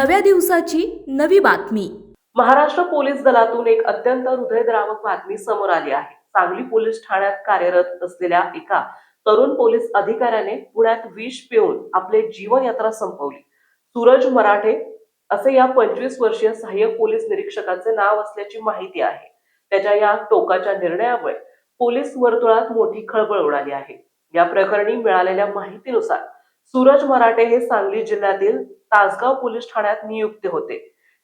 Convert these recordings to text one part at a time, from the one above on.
नव्या दिवसाची नवी बातमी। महाराष्ट्र पोलीस दलातून एक अत्यंत हृदयद्रावक बातमी समोर आली आहे। सांगली पोलीस ठाण्यात कार्यरत असलेल्या एका तरुण पोलीस अधिकाऱ्याने पुण्यात विष पिऊन आपले जीवन यात्रा संपवली। सूरज मराठे असे या 25 वर्षीय सहाय्यक पोलीस निरीक्षकाचे नाव असल्याची माहिती आहे। त्याच्या या टोकाच्या निर्णयामुळे पोलीस वर्तुळात मोठी खळबळ उडाली आहे। या प्रकरणी मिळालेल्या माहितीनुसार सूरज मराठे हे सांगली जिल्ह्यातील तासगाव पोलीस ठाण्यात नियुक्त होते।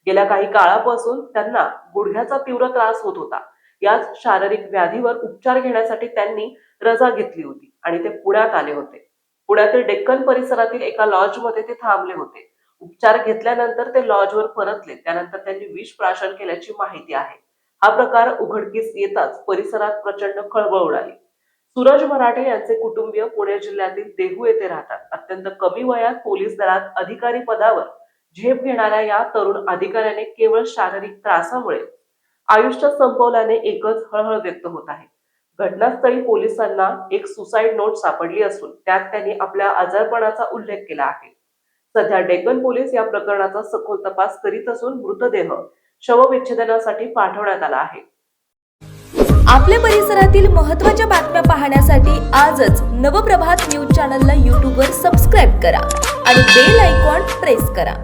गेल्या काही काळापासून त्यांना गुडघ्याचा तीव्र त्रास होत होता। याच शारीरिक व्याधीवर उपचार घेण्यासाठी त्यांनी रजा घेतली होती आणि ते पुण्यात आले होते। पुण्यातील डेक्कन परिसरातील एका लॉजमध्ये ते थांबले होते। उपचार घेतल्यानंतर ते लॉजवर परतले। त्यानंतर त्यांनी विष प्राशन केल्याची माहिती आहे। हा प्रकार उघडकीस येताच परिसरात प्रचंड खळबळ उडाली। सूरज मराठे यांचे कुटुंबीय पुणे जिल्ह्यातील देहू येथे राहतात। अत्यंत कमी वयात पोलीस दलात अधिकारी पदावर झेप घेणाऱ्या या तरुण अधिकाऱ्याने केवळ शारीरिक त्रासामुळे आयुष्य संपवल्याने एकच हळहळ व्यक्त होत आहे। घटनास्थळी पोलिसांना एक सुसाईड नोट सापडली असून त्यात त्यांनी आपल्या आजारपणाचा उल्लेख केला आहे। सध्या डेक्कन पोलीस या प्रकरणाचा सखोल तपास करीत असून मृतदेह शवविच्छेदनासाठी पाठवण्यात आला आहे। आपल्या परिसरातील महत्त्वाच्या बातम्या पाहण्यासाठी आजच नवप्रभात न्यूज चॅनलला YouTube वर सबस्क्राइब करा आणि बेल आयकॉन प्रेस करा।